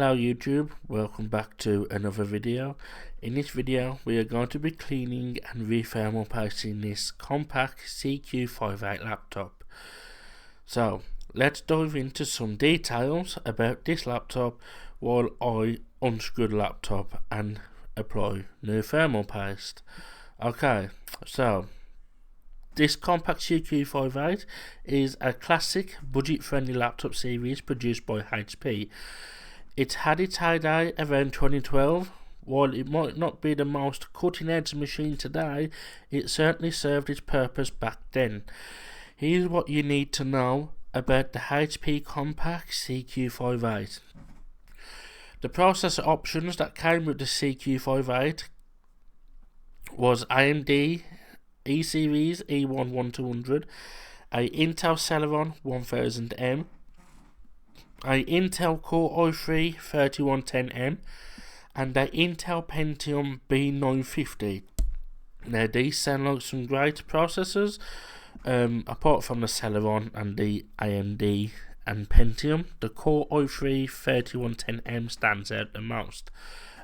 Hello YouTube, welcome back to another video. In this video we are going to be cleaning and rethermal-pasting this Compaq CQ58 laptop. So let's dive into some details about this laptop while I unscrew the laptop and apply new thermal paste. Okay, so this Compaq CQ58 is a classic budget-friendly laptop series produced by HP. It had its heyday around 2012. While it might not be the most cutting-edge machine today, it certainly served its purpose back then. Here's what you need to know about the HP Compaq CQ58. The processor options that came with the CQ58 was AMD E-Series E1-1200, a Intel Celeron 1000M, a Intel Core i3-3110M, and a Intel Pentium B950. Now these sound like some great processors, apart from the Celeron and the AMD and Pentium. The Core i3-3110M stands out the most.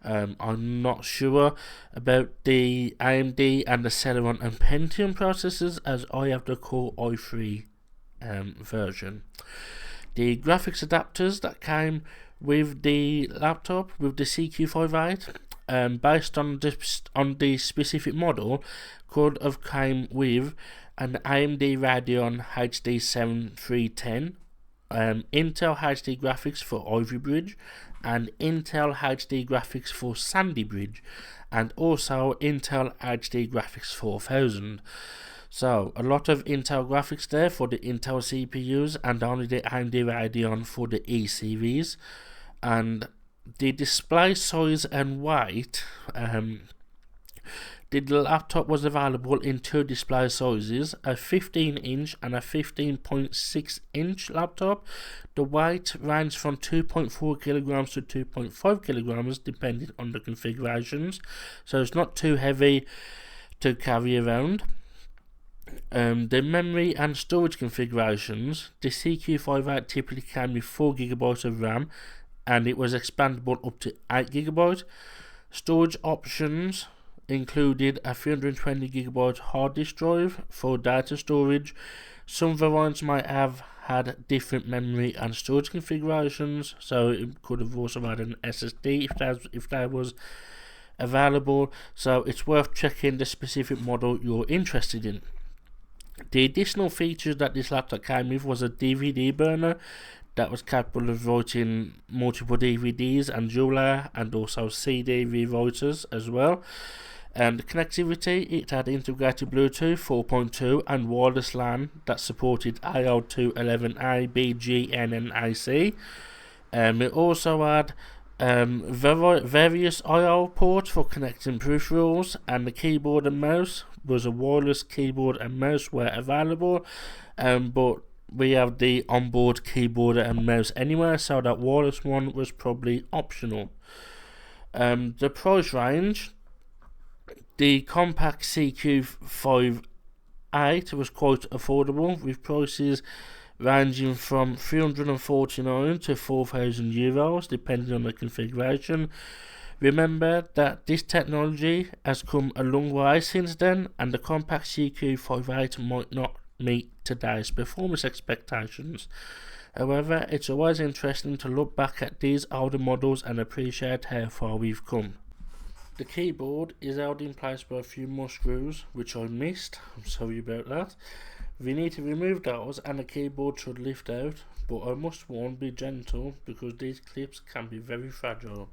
I'm not sure about the AMD and the Celeron and Pentium processors, as I have the Core i3 version. The graphics adapters that came with the laptop, with the CQ58, based on the specific model, could have came with an AMD Radeon HD 7310, Intel HD graphics for Ivy Bridge, and Intel HD graphics for Sandy Bridge, and also Intel HD graphics 4000. So a lot of Intel graphics there for the Intel CPUs, and only the AMD Radeon for the E-Series. And the display size and weight, the laptop was available in two display sizes, a 15-inch and a 15.6-inch laptop. The weight ranged from 2.4 kilograms to 2.5 kilograms depending on the configurations, so it's not too heavy to carry around. The memory and storage configurations, the CQ58 typically came with 4GB of RAM, and it was expandable up to 8GB. Storage options included a 320GB hard disk drive for data storage. Some variants might have had different memory and storage configurations, so it could have also had an SSD if that was available, so it's worth checking the specific model you're interested in. The additional features that this laptop came with was a DVD burner that was capable of writing multiple DVDs and dual-layer, and also CD rewriters as well. And the connectivity, it had integrated Bluetooth 4.2 and wireless LAN that supported AL211A, BGN and AC. It also had various I/O ports for connecting peripherals, and the keyboard and mouse was a wireless keyboard and mouse where available, but we have the onboard keyboard and mouse anyway, so that wireless one was probably optional. The price range, the Compaq CQ58 was quite affordable, with prices ranging from €349 to €4,000 depending on the configuration. Remember that this technology has come a long way since then, and the Compaq CQ58 might not meet today's performance expectations. However, it's always interesting to look back at these older models and appreciate how far we've come. The keyboard is held in place by a few more screws, which I missed. I'm sorry about that. We need to remove those and the keyboard should lift out, but I must warn, be gentle because these clips can be very fragile.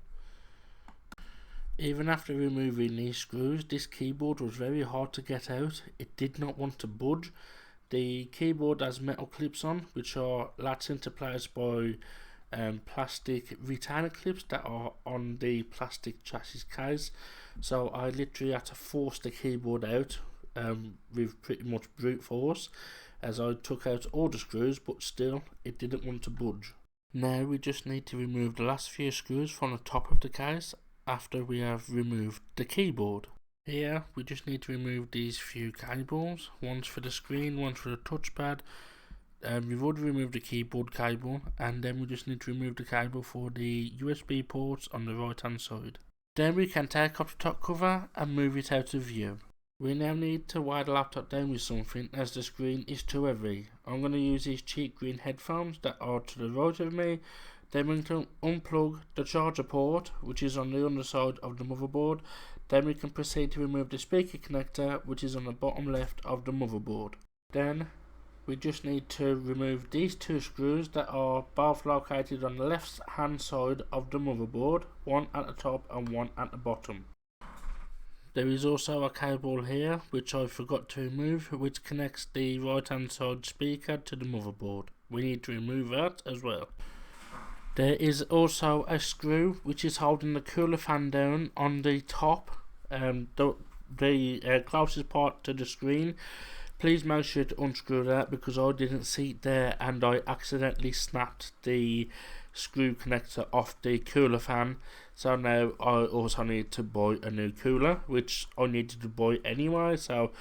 Even after removing these screws, this keyboard was very hard to get out. It did not want to budge. The keyboard has metal clips on, which are latched into place by plastic retainer clips that are on the plastic chassis case. So I literally had to force the keyboard out with pretty much brute force, as I took out all the screws, but still it didn't want to budge. Now we just need to remove the last few screws from the top of the case after we have removed the keyboard. Here we just need to remove these few cables, one's for the screen, one's for the touchpad, we've already removed the keyboard cable, and then we just need to remove the cable for the USB ports on the right hand side. Then we can take off the top cover and move it out of view. We now need to wire the laptop down with something as the screen is too heavy. I'm going to use these cheap green headphones that are to the right of me. Then we can unplug the charger port, which is on the underside of the motherboard. Then we can proceed to remove the speaker connector, which is on the bottom left of the motherboard. Then we just need to remove these two screws that are both located on the left hand side of the motherboard, one at the top and one at the bottom. There is also a cable here which I forgot to remove, which connects the right hand side speaker to the motherboard. We need to remove that as well. There is also a screw which is holding the cooler fan down on the top, the closest part to the screen. Please make sure to unscrew that because I didn't see it there and I accidentally snapped the screw connector off the cooler fan. So now I also need to buy a new cooler, which I needed to buy anyway, so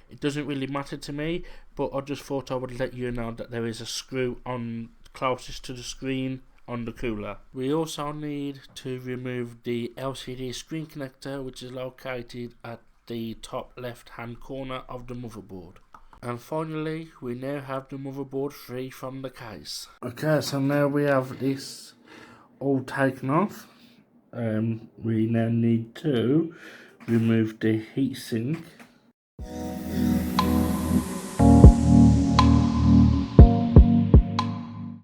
it doesn't really matter to me, but I just thought I would let you know that there is a screw on closest to the screen on the cooler. We also need to remove the LCD screen connector, which is located at the top left hand corner of the motherboard. And finally, we now have the motherboard free from the case. Okay, so now we have this all taken off. We now need to remove the heatsink.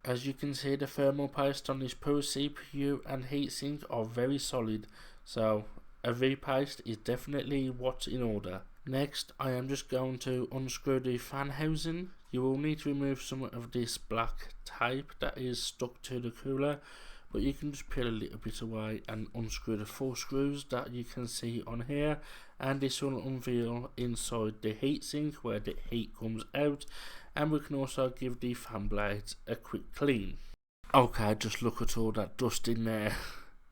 As you can see, the thermal paste on this poor CPU and heatsink are very solid, so a repaste is definitely what's in order. Next, I am just going to unscrew the fan housing. You will need to remove some of this black tape that is stuck to the cooler, but you can just peel a little bit away and unscrew the 4 screws that you can see on here, and this will unveil inside the heatsink where the heat comes out, and we can also give the fan blades a quick clean. Okay, just look at all that dust in there.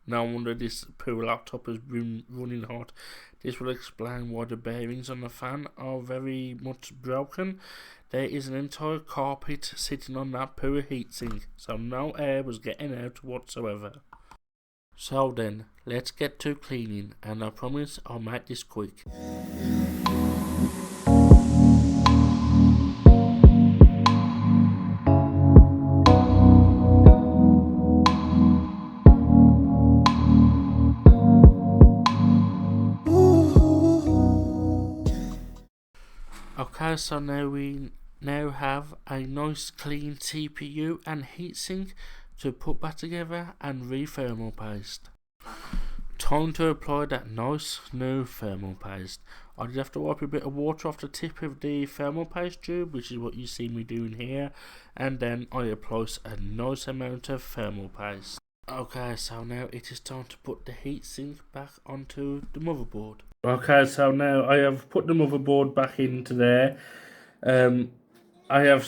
No wonder this poor laptop has been running hot. This will explain why the bearings on the fan are very much broken. There is an entire carpet sitting on that poor heatsink, so no air was getting out whatsoever. So then, let's get to cleaning, and I promise I'll make this quick. Okay, so now we have a nice clean CPU and heatsink to put back together and re-thermal paste. Time to apply that nice new thermal paste. I just have to wipe a bit of water off the tip of the thermal paste tube, which is what you see me doing here, and then I apply a nice amount of thermal paste. Okay, so now it is time to put the heatsink back onto the motherboard. Okay, so now I have put the motherboard back into there. I have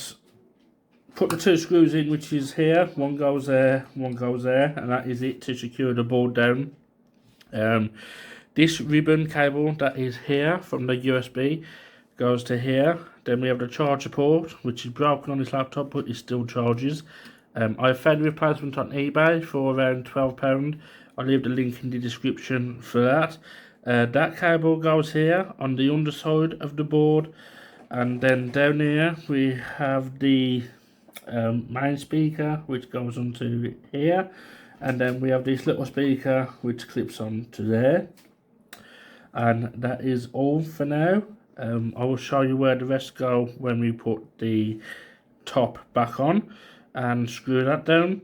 put the 2 screws in, which is here. One goes there, one goes there, and that is it to secure the board down. This ribbon cable that is here from the USB goes to here. Then we have the charger port, which is broken on this laptop, but it still charges. I found a replacement on eBay for around £12. I'll leave the link in the description for that. That cable goes here on the underside of the board, and then down here we have the main speaker, which goes onto here, and then we have this little speaker which clips onto there, and that is all for now. I will show you where the rest go when we put the top back on and screw that down.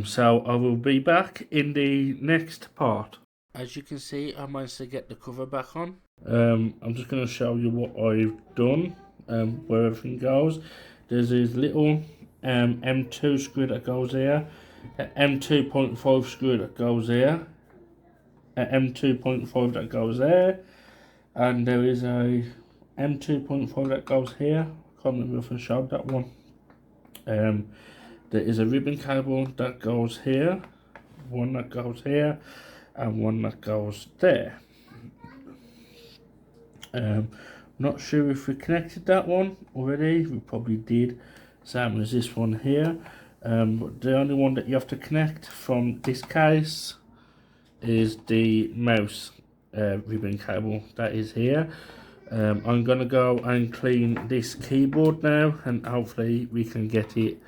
So I will be back in the next part. As you can see, I managed to get the cover back on. I'm just going to show you what I've done, where everything goes. There's this little M2 screw that goes here, an M2.5 screw that goes here, an M2.5 that goes there, and there is a M2.5 that goes here. Can't remember if I showed that one. There is a ribbon cable that goes here, one that goes here, and one that goes there. Not sure if we connected that one already. We probably did, same as this one here. But the only one that you have to connect from this case is the mouse ribbon cable that is here. I'm gonna go and clean this keyboard now, and hopefully we can get it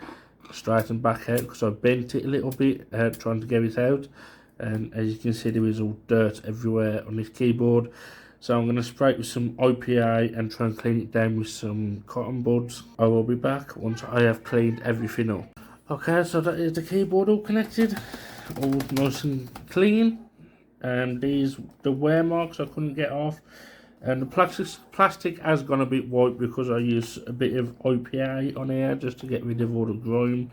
straightened back out, because I bent it a little bit trying to get it out, and as you can see there is all dirt everywhere on this keyboard. So I'm going to spray it with some IPA and try and clean it down with some cotton buds. I will be back once I have cleaned everything up. Okay, so that is the keyboard all connected, all nice and clean. These the wear marks I couldn't get off, and the plastic has gone a bit white because I used a bit of IPA on here just to get rid of all the grime.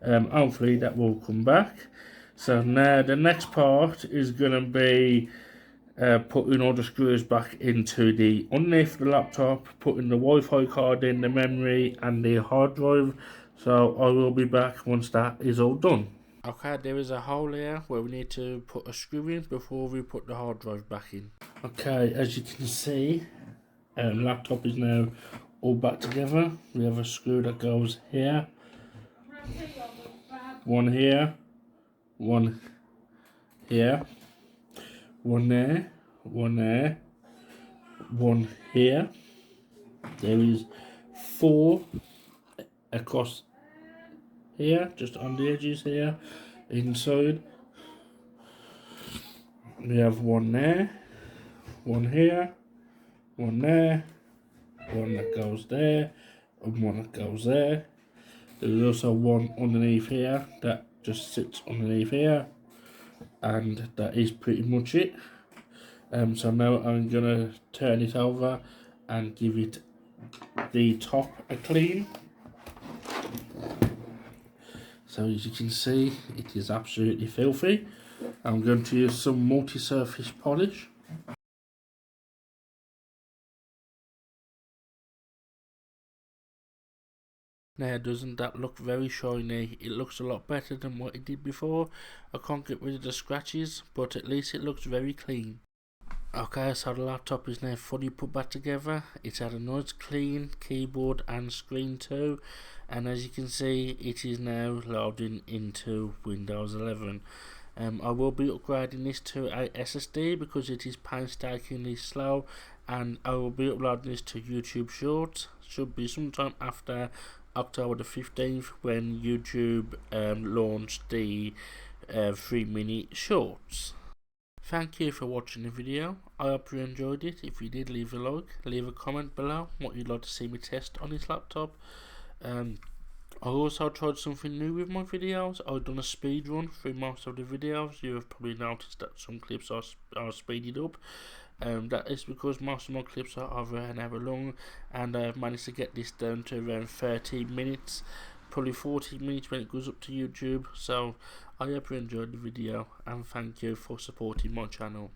Hopefully that will come back. So now the next part is going to be putting all the screws back into the underneath the laptop, putting the Wi-Fi card in, the memory and the hard drive. So I will be back once that is all done. Okay, there is a hole here where we need to put a screw in before we put the hard drive back in. Okay, as you can see, laptop is now all back together. We have a screw that goes here, one here, one here, one there, one there, one here. There is 4 across here, just on the edges here, inside. We have one there, one here, one there, one that goes there, and one that goes there. There's also one underneath here that just sits underneath here, and that is pretty much it. So now I'm gonna turn it over and give it the top a clean. So as you can see, it is absolutely filthy. I'm going to use some multi-surface polish. Now, doesn't that look very shiny? It looks a lot better than what it did before. I can't get rid of the scratches, but at least it looks very clean. Okay, so the laptop is now fully put back together. It's had a nice clean keyboard and screen too, and as you can see, it is now loading into Windows 11. I will be upgrading this to a SSD because it is painstakingly slow, and I will be uploading this to YouTube Shorts. Should be sometime after October the 15th when YouTube launched the 3-minute shorts. Thank you for watching the video. I hope you enjoyed it. If you did, leave a like, leave a comment below what you'd like to see me test on this laptop. I also tried something new with my videos. I've done a speed run through most of the videos. You have probably noticed that some clips are speeded up. That is because most of my clips are over an hour long, and I've managed to get this down to around 30 minutes, probably 40 minutes when it goes up to YouTube. So I hope you enjoyed the video, and thank you for supporting my channel.